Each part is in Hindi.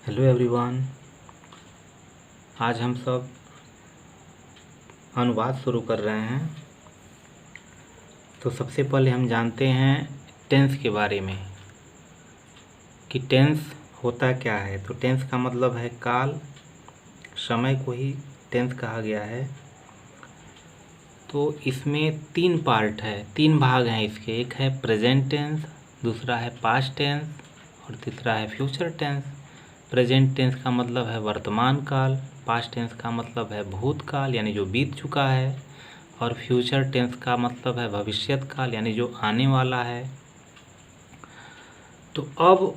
Hello everyone. आज हम सब अनुवाद शुरू कर रहे हैं। तो सबसे पहले हम जानते हैं टेंस के बारे में कि टेंस होता क्या है। तो टेंस का मतलब है काल, समय को ही टेंस कहा गया है। तो इसमें तीन पार्ट है, तीन भाग हैं इसके। एक है प्रेजेंट टेंस, दूसरा है पास्ट टेंस और तीसरा है फ्यूचर टेंस। प्रेजेंट टेंस का मतलब है वर्तमान काल, पास्ट टेंस का मतलब है भूतकाल यानी जो बीत चुका है, और फ्यूचर टेंस का मतलब है भविष्यत काल यानी जो आने वाला है। तो अब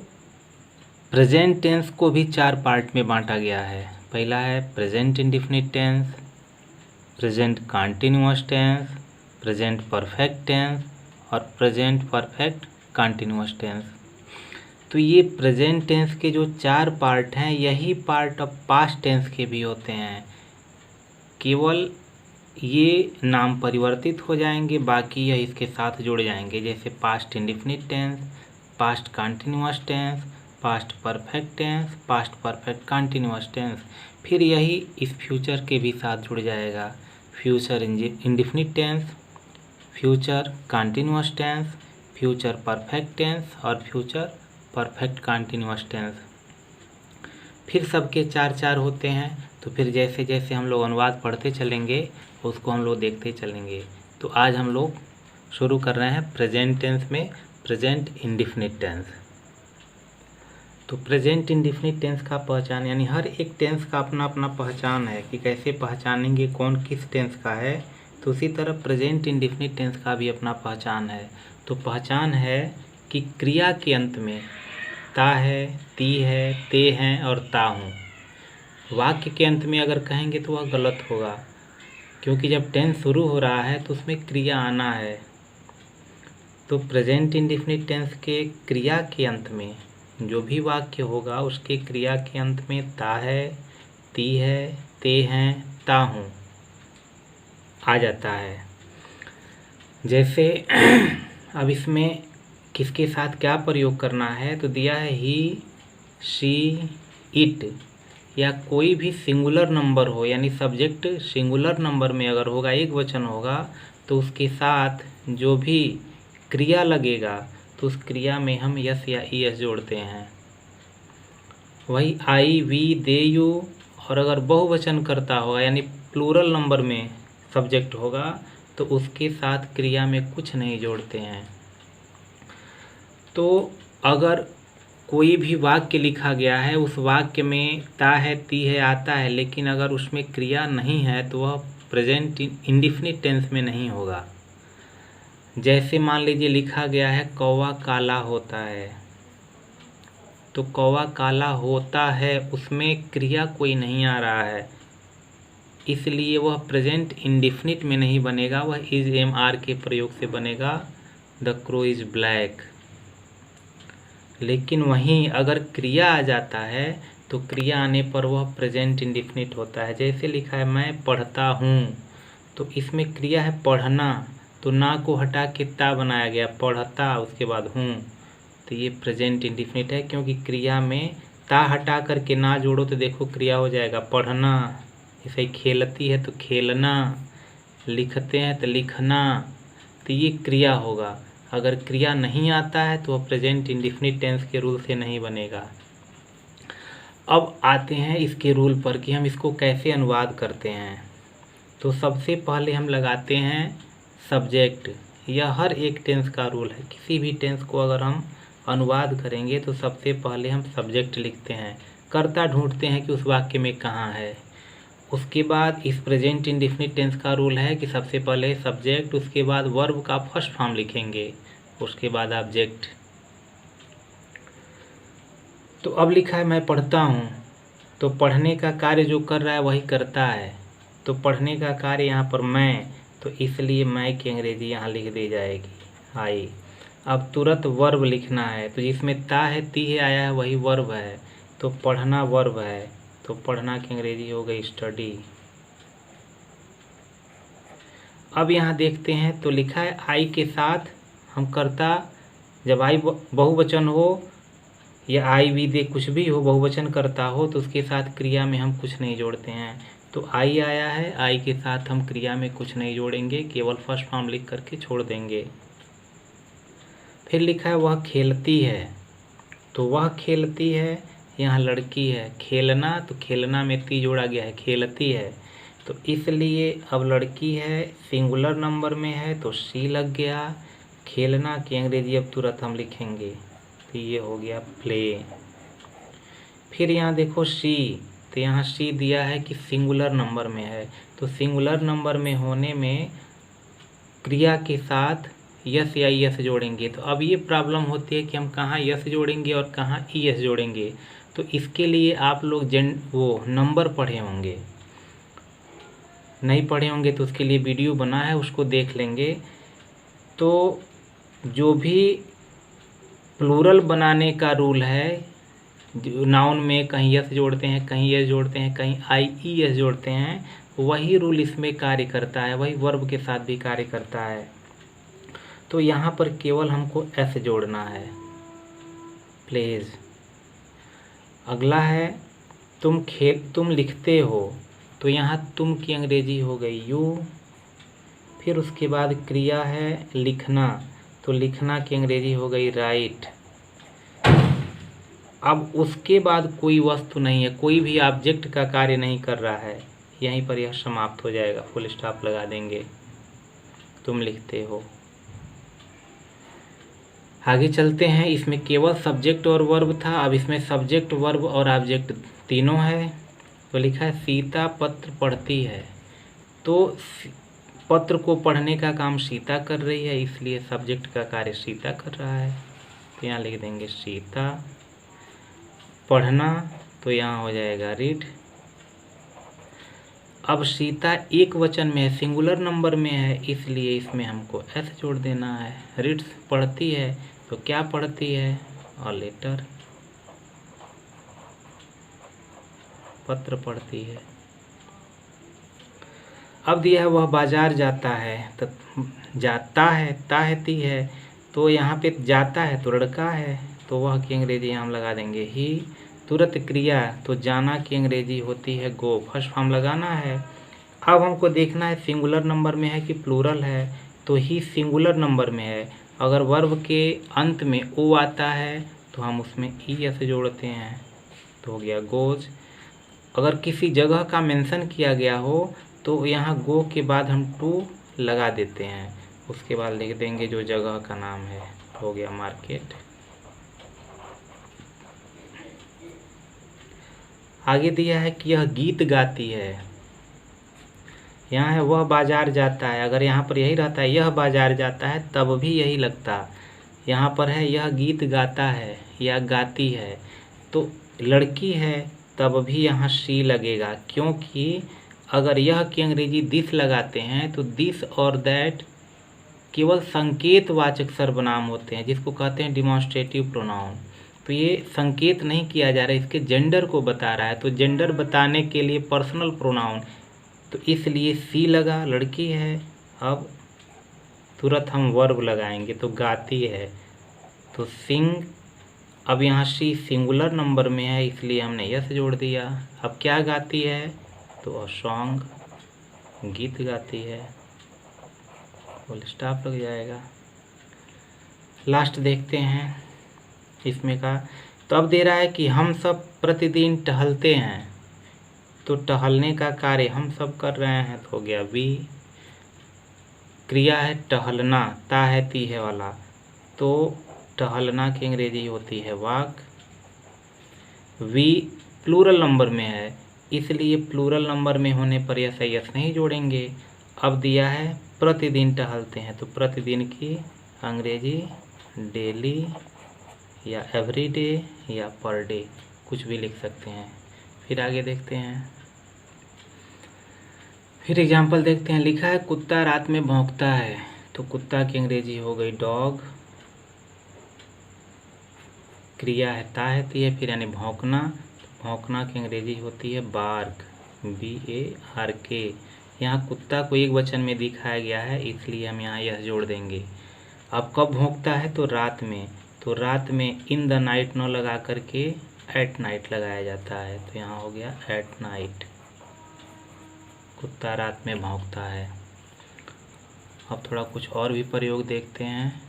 प्रेजेंट टेंस को भी चार पार्ट में बांटा गया है। पहला है present indefinite tense, present continuous tense, present perfect tense और प्रेजेंट परफेक्ट कंटीन्यूअस टेंस। तो ये प्रेजेंट टेंस के जो चार पार्ट हैं, यही पार्ट अब पास्ट टेंस के भी होते हैं। केवल ये नाम परिवर्तित हो जाएंगे, बाकी यह इसके साथ जुड़ जाएंगे। जैसे past indefinite tense, past continuous tense, past perfect tense, past perfect continuous tense. फिर यही इस फ्यूचर के भी साथ जुड़ जाएगा। Future indefinite tense, future continuous tense, future perfect tense और फ्यूचर परफेक्ट कंटीन्यूअस टेंस। फिर सबके चार चार होते हैं। तो फिर जैसे जैसे हम लोग अनुवाद पढ़ते चलेंगे उसको हम लोग देखते चलेंगे। तो आज हम लोग शुरू कर रहे हैं प्रेजेंट टेंस में प्रेजेंट इंडेफिनिट टेंस। तो प्रेजेंट इंडेफिनिट टेंस का पहचान, यानी हर एक टेंस का अपना अपना पहचान है कि कैसे पहचानेंगे कौन किस टेंस का है। तो उसी तरह प्रेजेंट इंडेफिनिट टेंस का भी अपना पहचान है। तो पहचान है कि क्रिया के अंत में ता है, ती है, ते हैं और ता हूँ। वाक्य के अंत में अगर कहेंगे तो वह गलत होगा, क्योंकि जब टेंस शुरू हो रहा है तो उसमें क्रिया आना है। तो प्रेजेंट इंडेफिनिट टेंस के क्रिया के अंत में जो भी वाक्य होगा उसके क्रिया के अंत में ता है, ती है, ते हैं, ता हूँ आ जाता है। जैसे अब इसमें किसके साथ क्या प्रयोग करना है, तो दिया है ही, शी, इट या कोई भी सिंगुलर नंबर हो, यानी सब्जेक्ट सिंगुलर नंबर में अगर होगा, एक वचन होगा, तो उसके साथ जो भी क्रिया लगेगा तो उस क्रिया में हम यस या ईएस जोड़ते हैं। वही आई, वी, दे, यू। और अगर बहुवचन करता होगा यानी प्लूरल नंबर में सब्जेक्ट होगा तो उसके साथ क्रिया में कुछ नहीं जोड़ते हैं। तो अगर कोई भी वाक्य लिखा गया है, उस वाक्य में ता है, ती है आता है, लेकिन अगर उसमें क्रिया नहीं है तो वह प्रेजेंट इंडेफिनिट टेंस में नहीं होगा। जैसे मान लीजिए लिखा गया है कौवा काला होता है, तो कौवा काला होता है उसमें क्रिया कोई नहीं आ रहा है, इसलिए वह प्रेजेंट इंडेफिनिट में नहीं बनेगा, वह इज एम आर के प्रयोग से बनेगा द क्रो इज ब्लैक। लेकिन वहीं अगर क्रिया आ जाता है तो क्रिया आने पर वह प्रेजेंट इंडेफिनिट होता है। जैसे लिखा है मैं पढ़ता हूँ, तो इसमें क्रिया है पढ़ना, तो ना को हटा के ता बनाया गया, पढ़ता उसके बाद हूँ, तो ये प्रेजेंट इंडेफिनिट है। क्योंकि क्रिया में ता हटा करके ना जोड़ो तो देखो क्रिया हो जाएगा पढ़ना। जैसे खेलती है तो खेलना, लिखते हैं तो लिखना, तो ये क्रिया होगा। अगर क्रिया नहीं आता है तो वह प्रेजेंट इंडेफिनिट टेंस के रूल से नहीं बनेगा। अब आते हैं इसके रूल पर कि हम इसको कैसे अनुवाद करते हैं। तो सबसे पहले हम लगाते हैं सब्जेक्ट। यह हर एक टेंस का रूल है। किसी भी टेंस को अगर हम अनुवाद करेंगे तो सबसे पहले हम सब्जेक्ट लिखते हैं, कर्ता ढूंढते हैं कि उस वाक्य में कहाँ है। उसके बाद इस प्रेजेंट इंडेफिनिट टेंस का रूल है कि सबसे पहले सब्जेक्ट, उसके बाद वर्ब का फर्स्ट फॉर्म लिखेंगे, उसके बाद ऑब्जेक्ट। तो अब लिखा है मैं पढ़ता हूँ, तो पढ़ने का कार्य जो कर रहा है वही करता है। तो पढ़ने का कार्य यहाँ पर मैं, तो इसलिए मैं की अंग्रेजी यहाँ लिख दी जाएगी आई। अब तुरंत वर्ब लिखना है, तो जिसमें ता है, ती है आया है वही वर्ब है, तो पढ़ना वर्ब है, तो पढ़ना की अंग्रेजी हो गई स्टडी। अब यहाँ देखते हैं तो लिखा है आई के साथ हम कर्ता, जब आई बहुवचन हो या आई वी दे, कुछ भी हो, बहुवचन करता हो तो उसके साथ क्रिया में हम कुछ नहीं जोड़ते हैं। तो आई आया है, आई के साथ हम क्रिया में कुछ नहीं जोड़ेंगे, केवल फर्स्ट फॉर्म लिख करके छोड़ देंगे। फिर लिखा है वह खेलती है, तो वह खेलती है, यहाँ लड़की है। खेलना, तो खेलना में ती जोड़ा गया है, खेलती है, तो इसलिए अब लड़की है, सिंगुलर नंबर में है तो सी लग गया। खेलना की अंग्रेजी अब तुरंत हम लिखेंगे, तो ये हो गया प्ले। फिर यहाँ देखो सी, तो यहाँ सी दिया है कि सिंगुलर नंबर में है, तो सिंगुलर नंबर में होने में क्रिया के साथ यस या यस जोड़ेंगे। तो अब ये प्रॉब्लम होती है कि हम कहाँ यस जोड़ेंगे और कहाँ ई एस जोड़ेंगे। तो इसके लिए आप लोग वो नंबर पढ़े होंगे, नहीं पढ़े होंगे तो उसके लिए वीडियो बना है, उसको देख लेंगे। तो जो भी प्लूरल बनाने का रूल है, नाउन में कहीं यस जोड़ते हैं, कहीं एस जोड़ते हैं, कहीं आई ई एस जोड़ते हैं, वही रूल इसमें कार्य करता है, वही वर्ब के साथ भी कार्य करता है। तो यहाँ पर केवल हमको एस जोड़ना है, प्लीज। अगला है तुम लिखते हो, तो यहाँ तुम की अंग्रेजी हो गई यू। फिर उसके बाद क्रिया है लिखना, तो लिखना की अंग्रेजी हो गई राइट। अब उसके बाद कोई वस्तु नहीं है, कोई भी ऑब्जेक्ट का कार्य नहीं कर रहा है, यहीं पर यह समाप्त हो जाएगा, फुल स्टॉप लगा देंगे, तुम लिखते हो। आगे चलते हैं, इसमें केवल सब्जेक्ट और वर्ब था, अब इसमें सब्जेक्ट वर्ब और ऑब्जेक्ट तीनों है। तो लिखा है सीता पत्र पढ़ती है, तो पत्र को पढ़ने का काम सीता कर रही है, इसलिए सब्जेक्ट का कार्य सीता कर रहा है, तो यहाँ लिख देंगे सीता। पढ़ना, तो यहाँ हो जाएगा रीड। अब सीता एक वचन में है, सिंगुलर नंबर में है, इसलिए इसमें हमको एस जोड़ देना है। रीड्स पढ़ती है, तो क्या पढ़ती है, और लेटर, पत्र पढ़ती है। अब दिया है वह बाजार जाता है, तो जाता है ताहती है, तो यहाँ पे जाता है तो लड़का है, तो वह की अंग्रेजी हम लगा देंगे ही। तुरंत क्रिया, तो जाना की अंग्रेजी होती है गो, फर्स्ट फॉर्म लगाना है। अब हमको देखना है सिंगुलर नंबर में है कि प्लूरल है, तो ही सिंगुलर नंबर में है। अगर वर्ब के अंत में ओ आता है तो हम उसमें ई एस जोड़ते हैं, तो हो गया गोज। अगर किसी जगह का मेंशन किया गया हो तो यहाँ गो के बाद हम टू लगा देते हैं, उसके बाद लिख देंगे जो जगह का नाम है, हो गया मार्केट। आगे दिया है कि यह गीत गाती है, यहाँ है वह बाजार जाता है, अगर यहाँ पर यही रहता है यह बाजार जाता है तब भी यही लगता। यहाँ पर है यह गीत गाता है या गाती है, तो लड़की है तब भी यहाँ सी लगेगा, क्योंकि अगर यह की अंग्रेजी दिस लगाते हैं तो दिस और दैट केवल संकेतवाचक सर्वनाम होते हैं, जिसको कहते हैं डिमॉन्स्ट्रेटिव प्रोनाउन। तो ये संकेत नहीं किया जा रहा है, इसके जेंडर को बता रहा है, तो जेंडर बताने के लिए पर्सनल प्रोनाउन, तो इसलिए सी लगा, लड़की है। अब तुरंत हम वर्ब लगाएंगे, तो गाती है, तो सिंग। अब यहाँ सी सिंगुलर नंबर में है, इसलिए हमने यस जोड़ दिया। अब क्या गाती है, तो सॉन्ग, गीत गाती है, फुल स्टॉप लग जाएगा। लास्ट देखते हैं इसमें का, तो अब दे रहा है कि हम सब प्रतिदिन टहलते हैं, तो टहलने का कार्य हम सब कर रहे हैं, तो हो गया वी। क्रिया है टहलना, ता है ती है वाला, तो टहलना की अंग्रेजी होती है वॉक। वी प्लूरल नंबर में है, इसलिए प्लूरल नंबर में होने पर यस यस नहीं जोड़ेंगे। अब दिया है प्रतिदिन टहलते हैं, तो प्रतिदिन की अंग्रेजी डेली या एवरीडे या पर डे, कुछ भी लिख सकते हैं। फिर आगे देखते हैं, फिर एग्जाम्पल देखते हैं। लिखा है कुत्ता रात में भौंकता है, तो कुत्ता की अंग्रेजी हो गई डॉग। क्रिया है ता है ती है, फिर यानी भौंकना, तो भौंकना की अंग्रेजी होती है बार्क, BARK। यहाँ कुत्ता को एक वचन में दिखाया गया है, इसलिए हम यहाँ यह जोड़ देंगे। अब कब भौंकता है, तो रात में, तो रात में इन द नाइट न लगा करके एट नाइट लगाया जाता है। तो यहाँ हो गया एट नाइट, कुत्ता रात में भौंकता है। अब थोड़ा कुछ और भी प्रयोग देखते हैं।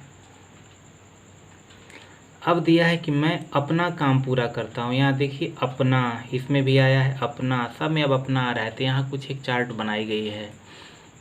अब दिया है कि मैं अपना काम पूरा करता हूँ। यहाँ देखिए अपना, इसमें भी आया है अपना, सब में अब अपना आ रहा है। तो यहाँ कुछ एक चार्ट बनाई गई है,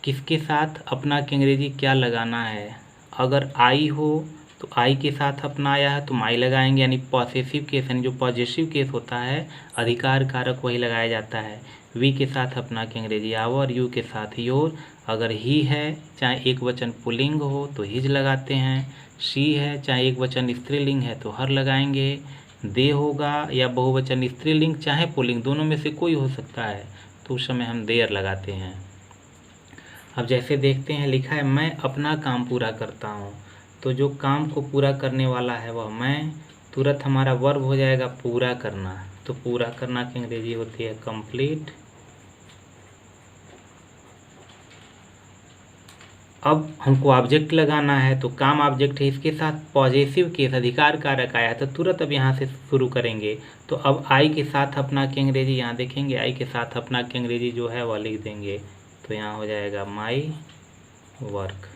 किसके साथ अपना की अंग्रेजी क्या लगाना है। अगर आई हो तो आई के साथ अपना आया है तो माई लगाएंगे, यानी पॉसेसिव केस, यानी जो पॉजेसिव केस होता है अधिकार कारक वही लगाया जाता है। वी के साथ अपना की अंग्रेजी आवर, यू के साथ योर। अगर ही है चाहे एक वचन पुल्लिंग हो तो हिज लगाते हैं। शी है चाहे एक वचन स्त्रीलिंग है तो हर लगाएंगे। दे होगा या बहुवचन स्त्रीलिंग चाहे पुल्लिंग, दोनों में से कोई हो सकता है तो उस समय हम देयर लगाते हैं। अब जैसे देखते हैं लिखा है मैं अपना काम पूरा करता हूँ, तो जो काम को पूरा करने वाला है वह मैं, तुरंत हमारा वर्ब हो जाएगा पूरा करना। तो पूरा करना की अंग्रेजी होती है कंप्लीट। अब हमको ऑब्जेक्ट लगाना है, तो काम ऑब्जेक्ट है, इसके साथ पॉजेसिव केस अधिकार कारक आया है तो तुरंत अब यहाँ से शुरू करेंगे। तो अब आई के साथ अपना की अंग्रेजी यहाँ देखेंगे, आई के साथ अपना की अंग्रेजी जो है वह लिख देंगे। तो यहाँ हो जाएगा माई वर्क।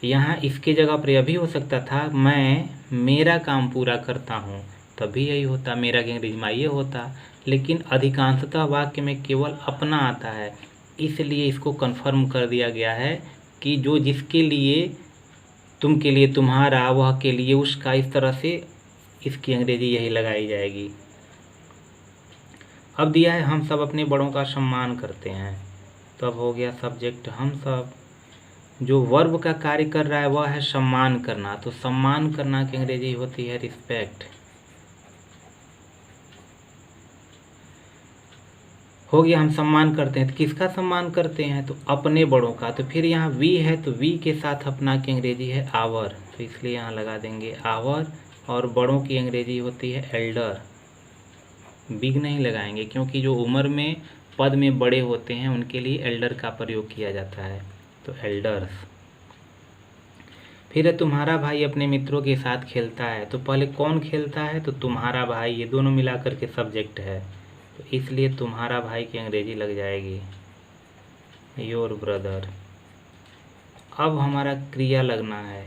यहाँ इसके जगह पर यह भी हो सकता था मैं मेरा काम पूरा करता हूँ, तभी यही होता, मेरा की अंग्रेजी माई ये होता। लेकिन अधिकांशतः वाक्य में केवल अपना आता है, इसलिए इसको कन्फर्म कर दिया गया है कि जो जिसके लिए, तुम के लिए तुम्हारा, वह के लिए उसका, इस तरह से इसकी अंग्रेजी यही लगाई जाएगी। अब दिया है हम सब अपने बड़ों का सम्मान करते हैं, तो अब हो गया सब्जेक्ट हम सब। जो वर्ब का कार्य कर रहा है वह है सम्मान करना, तो सम्मान करना की अंग्रेजी होती है रिस्पेक्ट। हो गया हम सम्मान करते हैं, तो किसका सम्मान करते हैं, तो अपने बड़ों का। तो फिर यहाँ वी है तो वी के साथ अपना की अंग्रेजी है आवर, तो इसलिए यहाँ लगा देंगे आवर। और बड़ों की अंग्रेजी होती है एल्डर, बिग नहीं लगाएंगे क्योंकि जो उम्र में पद में बड़े होते हैं उनके लिए एल्डर का प्रयोग किया जाता है, तो एल्डर्स। फिर है तुम्हारा भाई अपने मित्रों के साथ खेलता है, तो पहले कौन खेलता है, तो तुम्हारा भाई, ये दोनों मिलाकर के सब्जेक्ट है, तो इसलिए तुम्हारा भाई की अंग्रेजी लग जाएगी योर ब्रदर। अब हमारा क्रिया लगना है,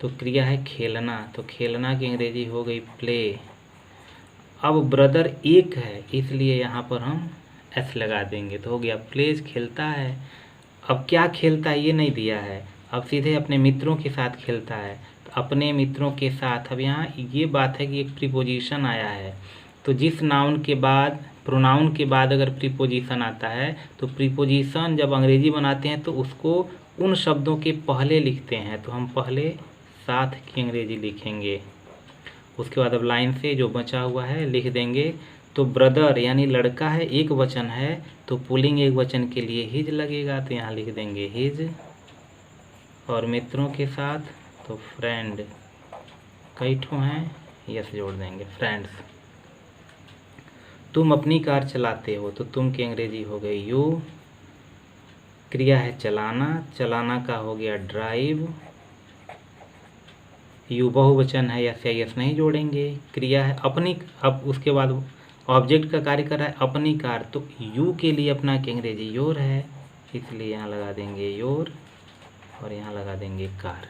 तो क्रिया है खेलना, तो खेलना की अंग्रेजी हो गई प्ले। अब ब्रदर एक है इसलिए यहाँ पर हम एस लगा देंगे, तो हो गया प्लेज खेलता है। अब क्या खेलता है ये नहीं दिया है, अब सीधे अपने मित्रों के साथ खेलता है, तो अपने मित्रों के साथ। अब यहाँ ये बात है कि एक प्रीपोजिशन आया है, तो जिस नाउन के बाद, प्रोनाउन के बाद अगर प्रीपोजिशन आता है तो प्रीपोजिशन जब अंग्रेजी बनाते हैं तो उसको उन शब्दों के पहले लिखते हैं, तो हम पहले साथ की अंग्रेजी लिखेंगे। उसके बाद अब लाइन से जो बचा हुआ है लिख देंगे। तो ब्रदर यानी लड़का है, एक वचन है, तो पुल्लिंग एक वचन के लिए हिज लगेगा, तो यहाँ लिख देंगे हिज। और मित्रों के साथ तो फ्रेंड, कई ठो हैं, यस जोड़ देंगे फ्रेंड्स। तुम अपनी कार चलाते हो, तो तुम की अंग्रेजी हो गई यू। क्रिया है चलाना, चलाना का हो गया ड्राइव। यू बहुवचन है, यस या यस नहीं जोड़ेंगे। क्रिया है अपनी, अब उसके बाद ऑब्जेक्ट का कार्य कर रहा है अपनी कार, तो यू के लिए अपना की अंग्रेजी योर है, इसलिए यहाँ लगा देंगे योर और यहाँ लगा देंगे कार।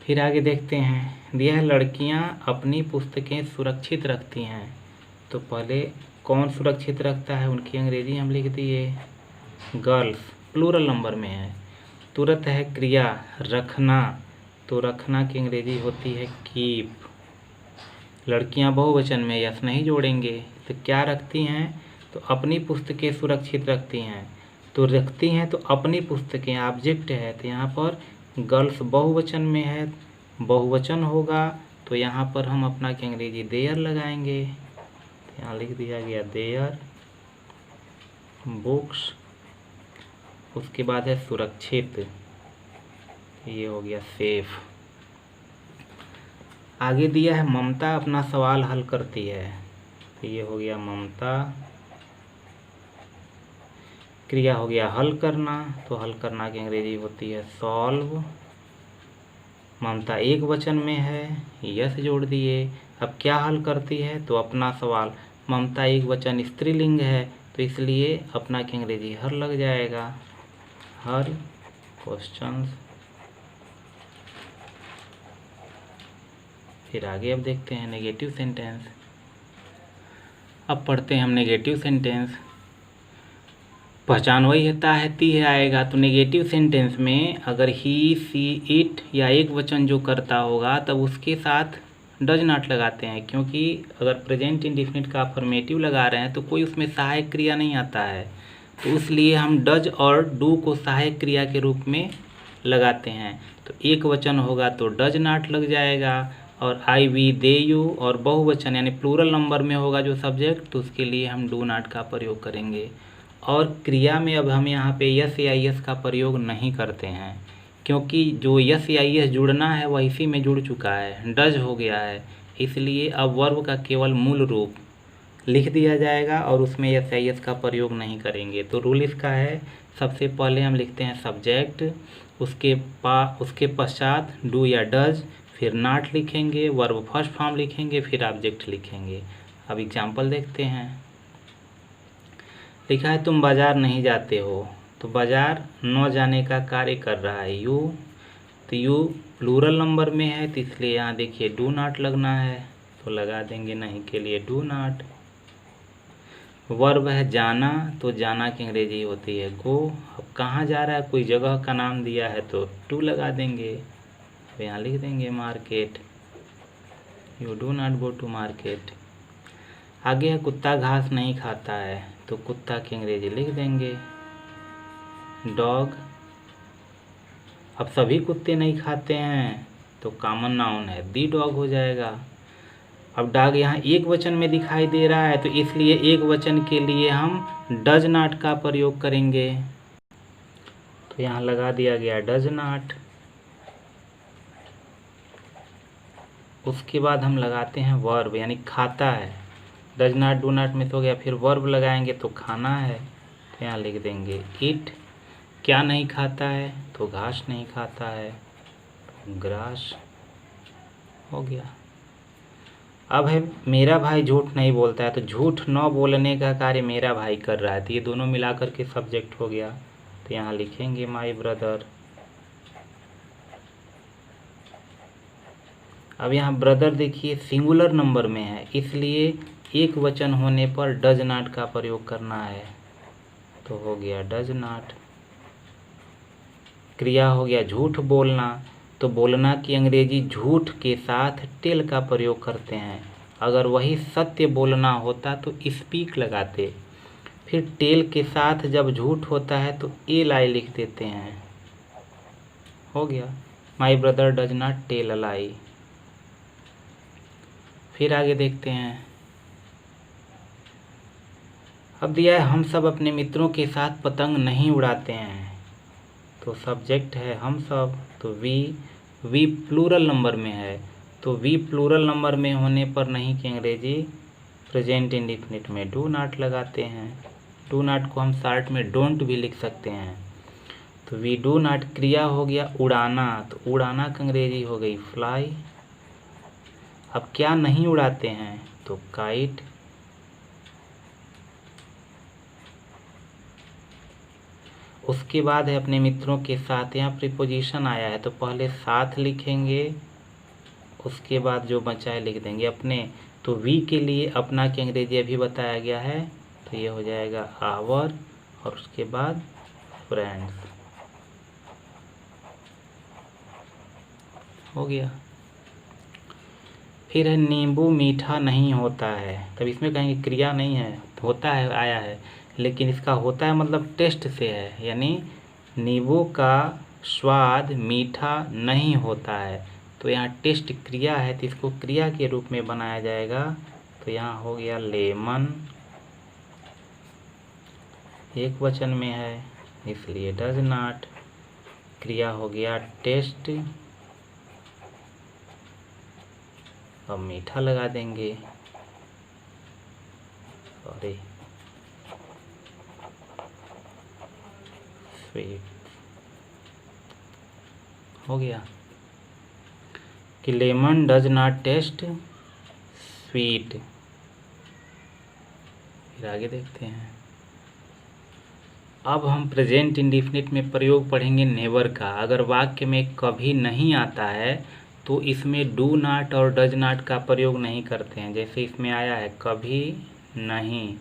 फिर आगे देखते हैं, दिया है लड़कियाँ अपनी पुस्तकें सुरक्षित रखती हैं, तो पहले कौन सुरक्षित रखता है उनकी अंग्रेजी हम लिख दिए गर्ल्स, प्लूरल नंबर में है। तुरंत है क्रिया रखना, तो रखना की अंग्रेजी होती है कीप। लड़कियां बहुवचन में यस नहीं जोड़ेंगे, तो क्या रखती हैं, तो अपनी पुस्तकें सुरक्षित रखती हैं, तो रखती हैं तो अपनी पुस्तकें ऑब्जेक्ट है, तो यहाँ पर गर्ल्स बहुवचन में है, बहुवचन होगा तो यहाँ पर हम अपना की अंग्रेजी देयर लगाएंगे, तो यहाँ लिख दिया गया देयर बुक्स। उसके बाद है सुरक्षित, ये हो गया सेफ। आगे दिया है ममता अपना सवाल हल करती है, तो ये हो गया ममता। क्रिया हो गया हल करना, तो हल करना की अंग्रेजी होती है सॉल्व। ममता एक वचन में है, यस जोड़ दिए। अब क्या हल करती है, तो अपना सवाल, ममता एक वचन स्त्रीलिंग है तो इसलिए अपना की अंग्रेजी हर लग जाएगा, हर क्वेश्चंस। फिर आगे अब देखते हैं नेगेटिव सेंटेंस। अब पढ़ते हैं हम नेगेटिव सेंटेंस। पहचान वही होता है ती है आएगा, तो नेगेटिव सेंटेंस में अगर ही सी इट या एक वचन जो करता होगा तब उसके साथ डज नॉट लगाते हैं, क्योंकि अगर प्रेजेंट इंडेफिनिट का अफर्मेटिव लगा रहे हैं तो कोई उसमें सहायक क्रिया नहीं आता है, तो इसलिए हम डज और डू को सहायक क्रिया के रूप में लगाते हैं। तो एक वचन होगा तो डज नॉट लग जाएगा, और आई वी दे यू, और बहुवचन यानी प्लूरल नंबर में होगा जो सब्जेक्ट, तो उसके लिए हम डू नॉट का प्रयोग करेंगे। और क्रिया में अब हम यहाँ पे यस या यस का प्रयोग नहीं करते हैं, क्योंकि जो यस या यस जुड़ना है वह इसी में जुड़ चुका है, डज हो गया है, इसलिए अब वर्ब का केवल मूल रूप लिख दिया जाएगा और उसमें यस या यस का प्रयोग नहीं करेंगे। तो रूल इसका है, सबसे पहले हम लिखते हैं सब्जेक्ट, उसके पश्चात डू या डज, फिर नॉट लिखेंगे, वर्ब फर्स्ट फॉर्म लिखेंगे, फिर ऑब्जेक्ट लिखेंगे। अब एग्जाम्पल देखते हैं। लिखा है तुम बाज़ार नहीं जाते हो, तो बाज़ार न जाने का कार्य कर रहा है यू, तो यू प्लूरल नंबर में है तो इसलिए यहाँ देखिए डू नॉट लगना है, तो लगा देंगे नहीं के लिए डू नॉट। वर्ब है जाना, तो जाना की अंग्रेजी होती है गो। अब कहाँ जा रहा है, कोई जगह का नाम दिया है तो टू लगा देंगे। अब यहाँ लिख देंगे market, you do not go to market. आगे है कुत्ता घास नहीं खाता है, तो कुत्ता की अंग्रेजी लिख देंगे डॉग। अब सभी कुत्ते नहीं खाते हैं तो कॉमन नाउन है दी डॉग हो जाएगा। अब डॉग यहाँ एक वचन में दिखाई दे रहा है तो इसलिए एक वचन के लिए हम डज नॉट का प्रयोग करेंगे, तो यहाँ लगा दिया गया डज नॉट। उसके बाद हम लगाते हैं वर्ब, यानी खाता है, डज नॉट डू नॉट में तो हो गया, फिर वर्ब लगाएंगे तो खाना है, तो यहाँ लिख देंगे ईट। क्या नहीं खाता है, तो घास नहीं खाता है, ग्रास हो गया। अब है मेरा भाई झूठ नहीं बोलता है, तो झूठ न बोलने का कार्य मेरा भाई कर रहा है, तो ये दोनों मिलाकर के सब्जेक्ट हो गया, तो यहाँ लिखेंगे माय ब्रदर। अब यहाँ ब्रदर देखिए सिंगुलर नंबर में है, इसलिए एक वचन होने पर डज नॉट का प्रयोग करना है, तो हो गया डज नॉट। क्रिया हो गया झूठ बोलना, तो बोलना की अंग्रेजी झूठ के साथ टेल का प्रयोग करते हैं। अगर वही सत्य बोलना होता तो स्पीक लगाते, फिर टेल के साथ जब झूठ होता है तो ए लाई लिख देते हैं, हो गया my brother does not tell a lie. फिर आगे देखते हैं। अब दिया है हम सब अपने मित्रों के साथ पतंग नहीं उड़ाते हैं, तो सब्जेक्ट है हम सब, तो वी प्लूरल नंबर में है, तो वी प्लूरल नंबर में होने पर नहीं की अंग्रेजी प्रेजेंट इंडेफिनिट में डू नॉट लगाते हैं। डू नॉट को हम शॉर्ट में डोंट भी लिख सकते हैं। तो वी डू नॉट क्रिया हो गया उड़ाना, तो उड़ाना की अंग्रेजी हो गई फ्लाई। अब क्या नहीं उड़ाते हैं, तो काइट। उसके बाद है अपने मित्रों के साथ, यहाँ प्रीपोजिशन आया है तो पहले साथ लिखेंगे, उसके बाद जो बचा है लिख देंगे अपने। तो वी के लिए अपना की अंग्रेजी अभी बताया गया है, तो ये हो जाएगा आवर, और उसके बाद फ्रेंड्स, हो गया। फिर है नींबू मीठा नहीं होता है, तब इसमें कहेंगे क्रिया नहीं है, तो होता है आया है, लेकिन इसका होता है मतलब टेस्ट से है, यानी नींबू का स्वाद मीठा नहीं होता है, तो यहाँ टेस्ट क्रिया है तो इसको क्रिया के रूप में बनाया जाएगा, तो यहाँ हो गया लेमन। एक वचन में है इसलिए डज नॉट। क्रिया हो गया टेस्ट, अब मीठा लगा देंगे, सॉरी स्वीट, हो गया। कि lemon does not test sweet. फिर आगे देखते हैं। अब हम प्रेजेंट इंडिफिनिट में प्रयोग पढ़ेंगे नेवर का। अगर वाक्य में कभी नहीं आता है तो इसमें डू नॉट और डज नॉट का प्रयोग नहीं करते हैं। जैसे इसमें आया है कभी नहीं,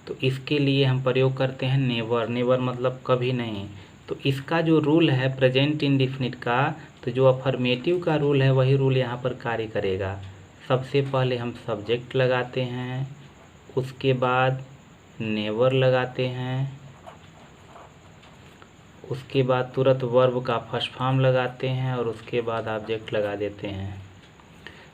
तो इसके लिए हम प्रयोग करते हैं नेवर। नेवर मतलब कभी नहीं। तो इसका जो रूल है प्रेजेंट इंडिफिनिट का, तो जो अफर्मेटिव का रूल है वही रूल यहाँ पर कार्य करेगा। सबसे पहले हम सब्जेक्ट लगाते हैं, उसके बाद नेवर लगाते हैं, उसके बाद तुरंत वर्ब का फर्स्ट फॉर्म लगाते हैं और उसके बाद ऑब्जेक्ट लगा देते हैं।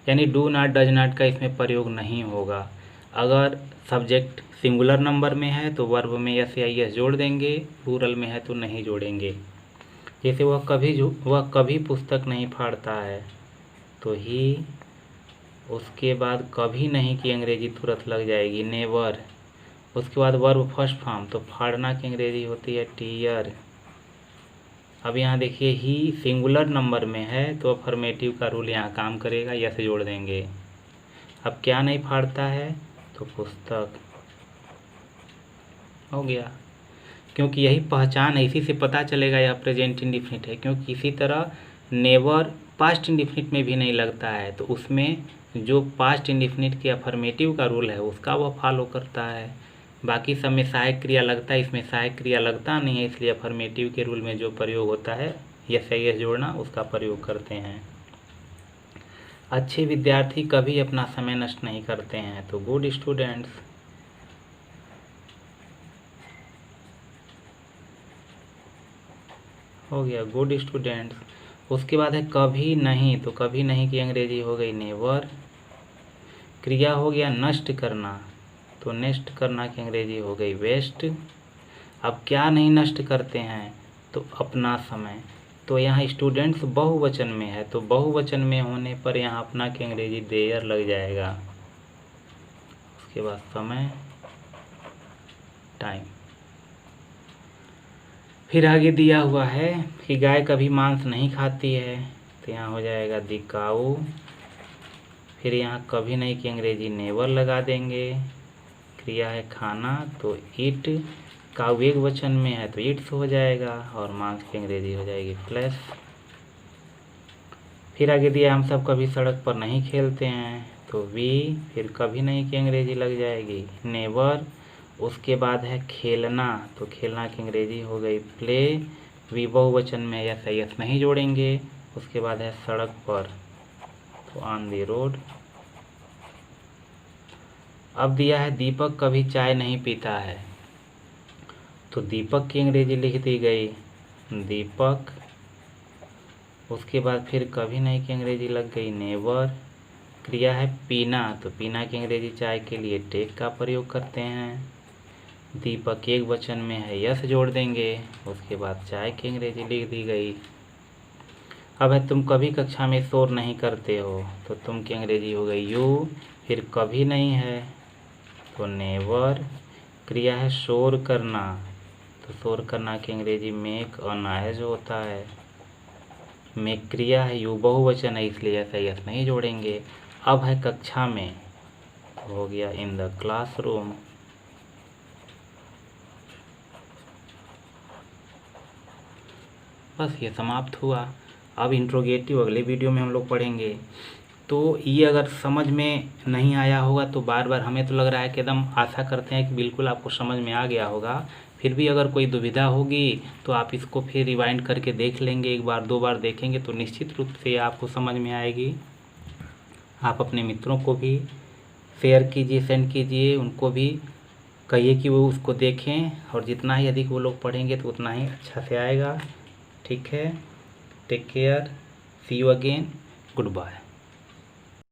यानी डू नॉट डज नॉट का इसमें प्रयोग नहीं होगा। अगर सब्जेक्ट सिंगुलर नंबर में है तो वर्ब में एस या एस जोड़ देंगे, प्लूरल में है तो नहीं जोड़ेंगे। जैसे वह कभी पुस्तक नहीं फाड़ता है, तो ही, उसके बाद कभी नहीं की अंग्रेजी तुरंत लग जाएगी नेवर। उसके बाद वर्ब फर्स्ट फॉर्म, तो फाड़ना की अंग्रेजी होती है टीयर। अब यहाँ देखिए ही सिंगुलर नंबर में है तो अफर्मेटिव का रूल यहाँ काम करेगा, यस जोड़ देंगे। अब क्या नहीं फाड़ता है, तो पुस्तक। हो गया, क्योंकि यही पहचान है, इसी से पता चलेगा यह प्रेजेंट इंडिफिनिट है। क्योंकि इसी तरह नेवर पास्ट इंडिफिनिट में भी नहीं लगता है, तो उसमें जो पास्ट इंडिफिनिट के अफर्मेटिव का रूल है उसका वह फॉलो करता है। बाकी सब में सहायक क्रिया लगता है, इसमें सहायक क्रिया लगता नहीं है, इसलिए अफर्मेटिव के रूल में जो प्रयोग होता है यस या यस जोड़ना, उसका प्रयोग करते हैं। अच्छे विद्यार्थी कभी अपना समय नष्ट नहीं करते हैं, तो गुड स्टूडेंट्स। हो गया गुड स्टूडेंट्स। उसके बाद है कभी नहीं, तो कभी नहीं की अंग्रेजी हो गई नेवर। क्रिया हो गया नष्ट करना, तो नष्ट करना की अंग्रेजी हो गई वेस्ट। अब क्या नहीं नष्ट करते हैं, तो अपना समय। तो यहाँ स्टूडेंट्स बहुवचन में है, तो बहुवचन में होने पर यहाँ अपना की अंग्रेजी देयर लग जाएगा। उसके बाद समय टाइम। फिर आगे दिया हुआ है कि गाय कभी मांस नहीं खाती है, तो यहाँ हो जाएगा दी काऊ। फिर यहाँ कभी नहीं की अंग्रेजी नेवर लगा देंगे। क्रिया है खाना, तो ईट। काऊ एक वचन में है तो ईट्स हो जाएगा, और मांस की अंग्रेजी हो जाएगी फ्लैश। फिर आगे दिया हम सब कभी सड़क पर नहीं खेलते हैं, तो वी। फिर कभी नहीं की अंग्रेजी लग जाएगी नेवर। उसके बाद है खेलना, तो खेलना की अंग्रेजी हो गई प्ले। वी बहुवचन में यस यस नहीं जोड़ेंगे। उसके बाद है सड़क पर, तो ऑन द रोड। अब दिया है दीपक कभी चाय नहीं पीता है, तो दीपक की अंग्रेजी लिख दी गई दीपक। उसके बाद फिर कभी नहीं की अंग्रेजी लग गई नेवर। क्रिया है पीना, तो पीना की अंग्रेजी चाय के लिए टेक का प्रयोग करते हैं। दीपक एक वचन में है यस जोड़ देंगे। उसके बाद चाय की अंग्रेजी लिख दी गई। अब है तुम कभी कक्षा में शोर नहीं करते हो, तो तुम की अंग्रेजी हो गई यू। फिर कभी नहीं है तो नेवर। क्रिया है शोर करना, तो शोर करना की अंग्रेजी मेक और नॉइज होता है। मेक क्रिया है यू बहुवचन है, इसलिए ऐसा यस नहीं जोड़ेंगे। अब है कक्षा में, तो हो गया इन द क्लासरूम। बस ये समाप्त हुआ। अब इंट्रोगेटिव अगले वीडियो में हम लोग पढ़ेंगे। तो ये अगर समझ में नहीं आया होगा तो बार बार, हमें तो लग रहा है कि एकदम आशा करते हैं कि बिल्कुल आपको समझ में आ गया होगा। फिर भी अगर कोई दुविधा होगी तो आप इसको फिर रिवाइंड करके देख लेंगे, एक बार दो बार देखेंगे तो निश्चित रूप से आपको समझ में आएगी। आप अपने मित्रों को भी शेयर कीजिए, सेंड कीजिए, उनको भी कहिए कि वो उसको देखें, और जितना ही अधिक वो लोग पढ़ेंगे तो उतना ही अच्छा से आएगा। ठीक है, take care, see you again, good bye.